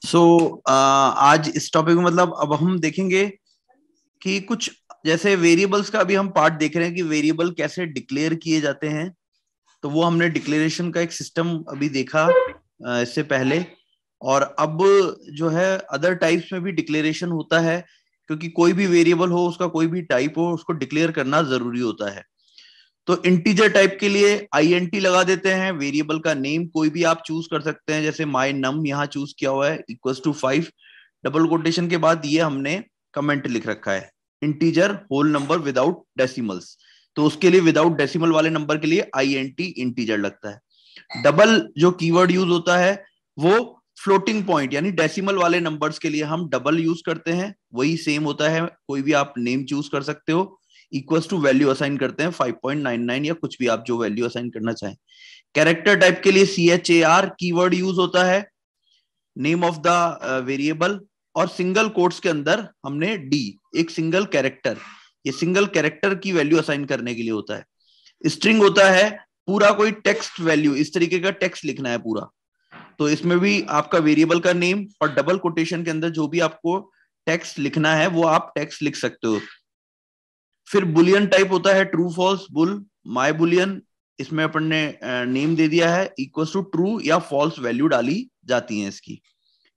सो आज इस टॉपिक में मतलब अब हम देखेंगे कि कुछ जैसे वेरिएबल्स का अभी हम पार्ट देख रहे हैं कि वेरिएबल कैसे डिक्लेयर किए जाते हैं। तो वो हमने डिक्लेरेशन का एक सिस्टम अभी देखा इससे पहले। और अब जो है अदर टाइप्स में भी डिक्लेरेशन होता है, क्योंकि कोई भी वेरिएबल हो, उसका कोई भी टाइप हो, उसको डिक्लेयर करना जरूरी होता है। तो इंटीजर टाइप के लिए INT लगा देते हैं। वेरिएबल का नेम कोई भी आप चूज कर सकते हैं, जैसे माई नम यहाँ चूज किया हुआ है इक्वल्स टू 5, डबल कोटेशन के बाद ये हमने कमेंट लिख रखा है integer whole number without decimals. तो उसके लिए विदाउट डेसिमल वाले नंबर के लिए INT इंटीजर लगता है। डबल जो कीवर्ड यूज होता है वो फ्लोटिंग पॉइंट यानी डेसिमल वाले नंबर्स के लिए हम डबल यूज करते हैं। वही सेम होता है, कोई भी आप नेम चूज कर सकते हो, इक्वल्स टू वैल्यू असाइन करते हैं 5.99 या कुछ भी आप जो वैल्यू असाइन करना चाहें। कैरेक्टर टाइप के लिए CHAR कीवर्ड यूज होता है, नेम ऑफ द वेरिएबल। और सिंगल कोट्स के अंदर हमने D, एक सिंगल कैरेक्टर, ये सिंगल कैरेक्टर की वैल्यू असाइन करने के लिए होता है। स्ट्रिंग होता है पूरा कोई टेक्स्ट वैल्यू, इस तरीके का टेक्स्ट लिखना है पूरा, तो इसमें भी आपका वेरिएबल का नेम और डबल कोटेशन के अंदर जो भी आपको टेक्स्ट लिखना है वो आप टेक्स्ट लिख सकते हो। फिर बुलियन टाइप होता है ट्रू फॉल्स बुल माई बुलियन, इसमें अपन ने नेम दे दिया है इक्वल टू ट्रू या फॉल्स वैल्यू डाली जाती है इसकी,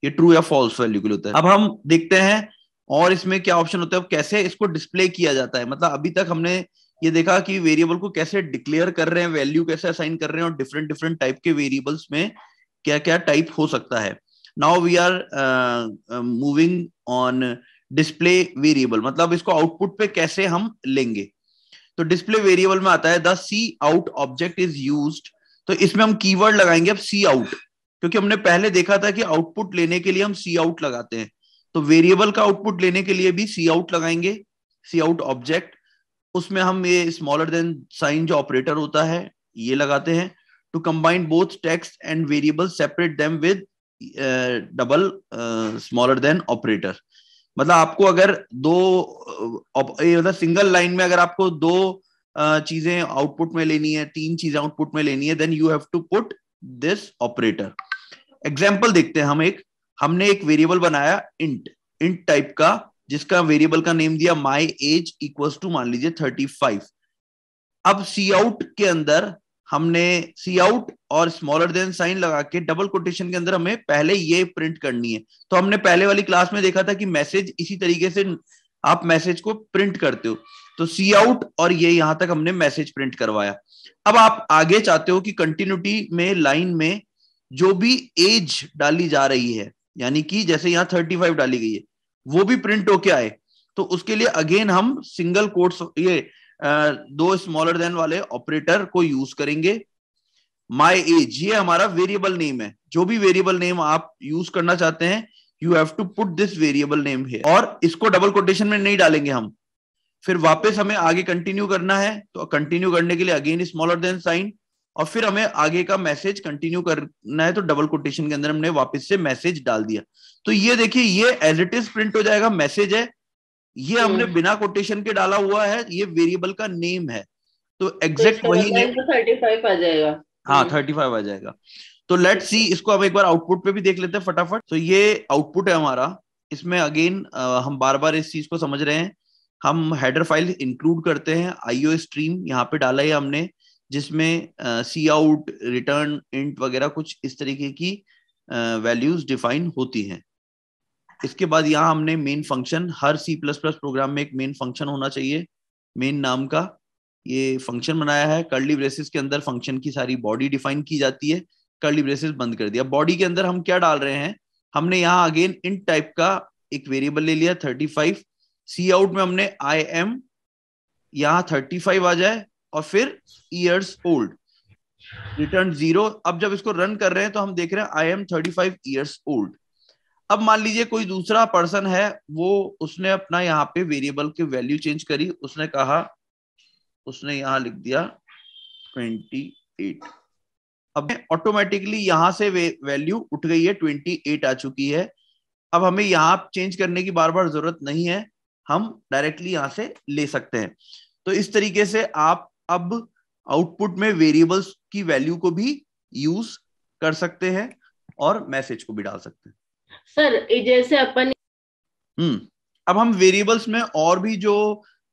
ये ट्रू या फॉल्स वैल्यू के लिए होता है। अब हम देखते हैं और इसमें क्या ऑप्शन होता है, अब कैसे इसको डिस्प्ले किया जाता है। मतलब अभी तक हमने ये देखा कि वेरिएबल को कैसे डिक्लेयर कर रहे हैं, वैल्यू कैसे असाइन कर रहे हैं, और डिफरेंट डिफरेंट टाइप के वेरिएबल्स में क्या क्या टाइप हो सकता है। Now we are moving on display variable, मतलब इसको आउटपुट पे कैसे हम लेंगे। तो डिस्प्ले वेरिएबल में आता है the C out object is used. तो इसमें हम कीवर्ड लगाएंगे अब सी आउट, क्योंकि हमने पहले देखा था कि आउटपुट लेने के लिए हम सी आउट लगाते हैं, तो वेरिएबल का आउटपुट लेने के लिए भी सी आउट लगाएंगे, सी आउट ऑब्जेक्ट। उसमें हम ये स्मॉलर देन साइन जो ऑपरेटर होता है ये लगाते हैं। To combine both text and variable separate them with double smaller than operator. मतलब आपको अगर दो मतलब सिंगल लाइन में अगर आपको दो चीजें आउटपुट में लेनी है, तीन चीजें आउटपुट में लेनी है, then you have to put this operator. Example देखते हैं हमने एक वेरिएबल बनाया इंट टाइप का, जिसका वेरिएबल का नेम दिया माई एज इक्वल्स टू मान लीजिए 35। अब सी आउट के अंदर हमने सी आउट और स्मॉलर देन साइन लगा के डबल कोटेशन के अंदर हमें पहले ये प्रिंट करनी है। तो हमने पहले वाली क्लास में देखा था कि मैसेज इसी तरीके से आप मैसेज को प्रिंट करते हो, तो सी आउट और ये यहां तक हमने मैसेज प्रिंट करवाया। अब आप आगे चाहते हो कि कंटिन्यूटी में लाइन में जो भी एज डाली जा रही है, यानी कि जैसे यहाँ 35 डाली गई है, वो भी प्रिंट होके आए, तो उसके लिए अगेन हम सिंगल कोट्स ये दो स्मॉलर देन वाले ऑपरेटर को यूज करेंगे। माई एज ये हमारा वेरिएबल नेम है, जो भी वेरिएबल नेम आप यूज करना चाहते हैं you have to put this variable name है, और इसको डबल कोटेशन में नहीं डालेंगे हम। फिर वापस हमें आगे कंटिन्यू करना है, तो कंटिन्यू करने के लिए अगेन स्मॉलर देन साइन, और फिर हमें आगे का मैसेज कंटिन्यू करना है, तो डबल कोटेशन के अंदर हमने वापस से मैसेज डाल दिया। तो ये देखिए ये एज इट इज प्रिंट हो जाएगा, मैसेज है, ये हमने बिना कोटेशन के डाला हुआ है, ये वेरिएबल का नेम है, तो एग्जैक्ट वही नेम 35 आ जाएगा। हाँ 35 आ जाएगा। तो लेट्स सी, इसको हम एक बार आउटपुट पे भी देख लेते हैं फटाफट। तो ये आउटपुट है हमारा, इसमें अगेन हम बार बार इस चीज को समझ रहे हैं। हम हेडर फाइल इंक्लूड करते हैं, IO स्ट्रीम यहाँ पे डाला है हमने, जिसमें सी आउट रिटर्न इंट वगैरह कुछ इस तरीके की वैल्यूज डिफाइन होती हैं। इसके बाद यहाँ हमने मेन फंक्शन, हर C++ प्रोग्राम में एक मेन फंक्शन होना चाहिए मेन नाम का, ये फंक्शन बनाया है। कर्ली ब्रेसेस के अंदर फंक्शन की सारी बॉडी डिफाइन की जाती है, कर्ली ब्रेसेस बंद कर दिया। बॉडी के अंदर हम क्या डाल रहे हैं, हमने यहाँ अगेन इंट टाइप का एक वेरिएबल ले लिया 35। सी आउट में हमने आई एम, यहाँ 35 आ जाए, और फिर ईयर्स ओल्ड, रिटर्न 0। अब जब इसको रन कर रहे हैं तो हम देख रहे हैं आई एम 35 ईयर्स ओल्ड। अब मान लीजिए कोई दूसरा पर्सन है, वो उसने अपना यहाँ पे वेरिएबल की वैल्यू चेंज करी, उसने कहा, उसने यहाँ लिख दिया 28। अब ऑटोमेटिकली यहां से वैल्यू उठ गई है, 28 आ चुकी है। अब हमें यहाँ चेंज करने की बार बार जरूरत नहीं है, हम डायरेक्टली यहां से ले सकते हैं। तो इस तरीके से आप अब आउटपुट में वेरिएबल्स की वैल्यू को भी यूज कर सकते हैं और मैसेज को भी डाल सकते हैं। सर जैसे अपन अब हम वेरिएबल्स में और भी जो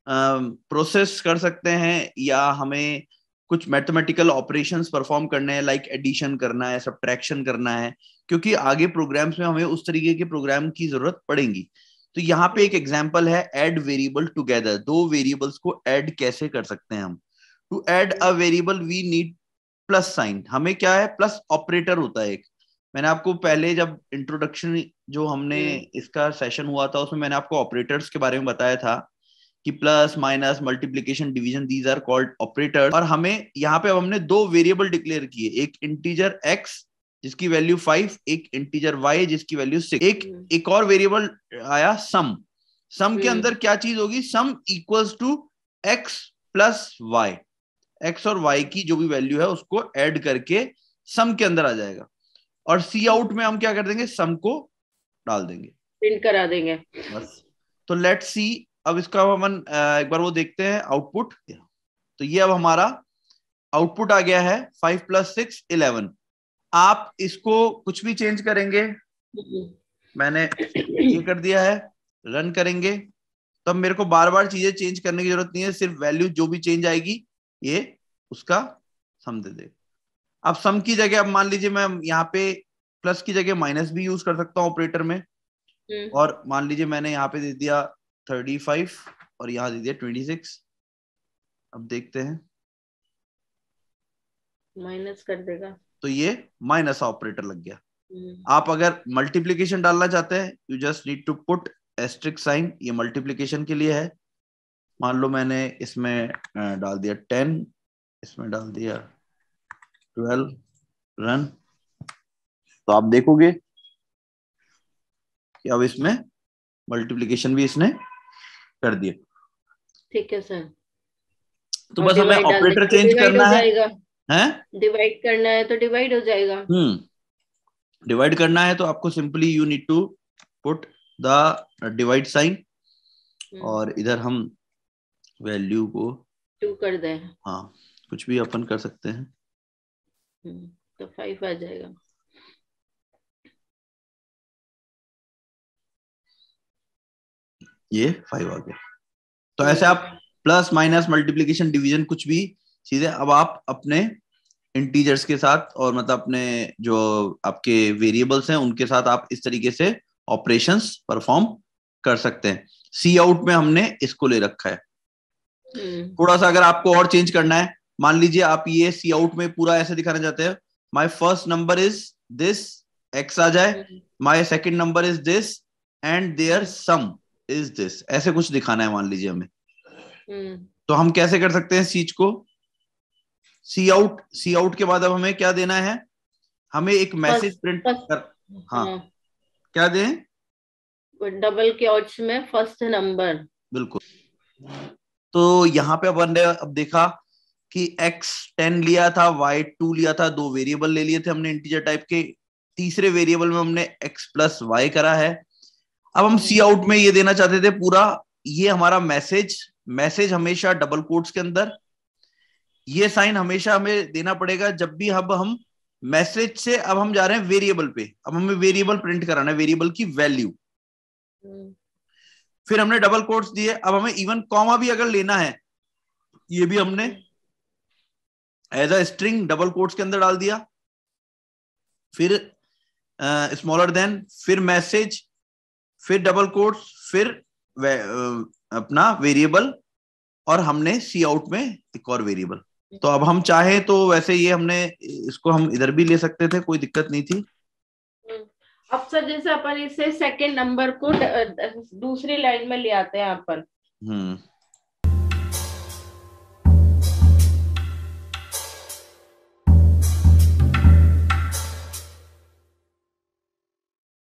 प्रोसेस कर सकते हैं, या हमें कुछ मैथमेटिकल ऑपरेशंस परफॉर्म करने हैं, लाइक एडिशन करना है, सब्ट्रैक्शन करना है, क्योंकि आगे प्रोग्राम्स में हमें उस तरीके के प्रोग्राम की जरूरत पड़ेगी। तो यहाँ पे एक एग्जांपल है, ऐड वेरिएबल टुगेदर। दो वेरिएबल्स को ऐड कैसे कर सकते हैं हम। To add a variable we need plus sign. हमें क्या है, प्लस ऑपरेटर होता है एक। मैंने आपको पहले जब इंट्रोडक्शन जो हमने इसका सेशन हुआ था उसमें मैंने आपको ऑपरेटर्स के बारे में बताया था कि plus minus multiplication division these are called operator. और हमें यहाँ पे अब हमने दो वेरिएबल डिक्लेयर किए, एक इंटीजर x जिसकी वैल्यू 5, एक इंटीजर y जिसकी वैल्यू 6। एक और वेरिएबल आया सम। सम के अंदर क्या चीज होगी, sum equals to x plus y। x और y की जो भी वैल्यू है उसको ऐड करके सम के अंदर आ जाएगा। और सी आउट में हम क्या कर देंगे, सम को डाल देंगे, प्रिंट करा देंगे बस। तो लेट्स सी, अब इसका हम एक बार वो देखते हैं आउटपुट। तो ये अब हमारा आउटपुट आ गया है 5 + 6 11। आप इसको कुछ भी चेंज करेंगे, मैंने ये कर दिया है, रन करेंगे तो अब मेरे को बार बार चीजें चेंज करने की जरूरत नहीं है, सिर्फ वैल्यू जो भी चेंज आएगी ये उसका सम दे देगा। अब सम की जगह, अब मान लीजिए मैं यहाँ पे प्लस की जगह माइनस भी यूज कर सकता हूँ ऑपरेटर में। और मान लीजिए मैंने यहाँ पे दे दिया 35 और यहाँ दे दिया 26। अब देखते हैं, माइनस कर देगा तो ये माइनस ऑपरेटर लग गया। आप अगर मल्टीप्लीकेशन डालना चाहते हैं, you just need to put asterisk sign. ये मल्टीप्लीकेशन के लिए है। मान लो मैंने इसमें डाल दिया 10, इसमें डाल दिया 12, रन। तो आप देखोगे कि अब इसमें मल्टीप्लीकेशन भी इसने कर दिया। ठीक है सर। तो बस हमें ऑपरेटर चेंज करना है, डिवाइड करना है तो डिवाइड हो जाएगा। डिवाइड करना है तो आपको simply you need to put the divide sign, और इधर हम वैल्यू को 2 कर दें। हाँ, कुछ भी अपन कर सकते हैं। तो 5 आ जाएगा। ये 5 आ गया। तो ऐसे आप प्लस माइनस मल्टीप्लीकेशन डिवीजन कुछ भी चीजें अब आप अपने इंटीजर्स के साथ, और मतलब अपने जो आपके वेरिएबल्स हैं उनके साथ आप इस तरीके से ऑपरेशंस परफॉर्म कर सकते हैं। सी आउट में हमने इसको ले रखा है। थोड़ा सा अगर आपको और चेंज करना है, मान लीजिए आप ये सी आउट में पूरा ऐसे दिखाना चाहते हैं, my first number is this, X आ जाए, my second number is this and there some is this, ऐसे कुछ दिखाना है मान लीजिए हमें। तो हम कैसे कर सकते हैं इस चीज को, सी आउट के बाद अब हमें क्या देना है, हमें एक मैसेज प्रिंट कर, हाँ क्या दें, डबल क्वोट्स में फर्स्ट नंबर। बिल्कुल। तो यहाँ पे अपन ने अब देखा कि x 10 लिया था, y 2 लिया था, दो वेरिएबल ले लिए थे हमने इंटीजर टाइप के। तीसरे वेरिएबल में हमने x + y करा है। अब हम सी आउट में ये देना चाहते थे पूरा, ये हमारा मैसेज हमेशा डबल कोट्स के अंदर। ये साइन हमेशा हमें देना पड़ेगा जब भी अब हम मैसेज से अब हम जा रहे हैं वेरिएबल पे। अब हमें वेरिएबल प्रिंट कराना है, वेरिएबल की वैल्यू। फिर हमने डबल कोट्स दिए। अब हमें इवन कॉमा भी अगर लेना है, ये भी हमने as a string double quotes के अंदर डाल दिया। फिर स्मॉलर देन, फिर मैसेज, फिर डबल कोट्स, फिर अपना वेरिएबल, और हमने सी आउट में एक और वेरिएबल। तो अब हम चाहे तो वैसे ये हमने इसको हम इधर भी ले सकते थे, कोई दिक्कत नहीं थी। अब सर जैसे अपन इसे सेकंड नंबर को दूसरी लाइन में ले आते हैं अपन,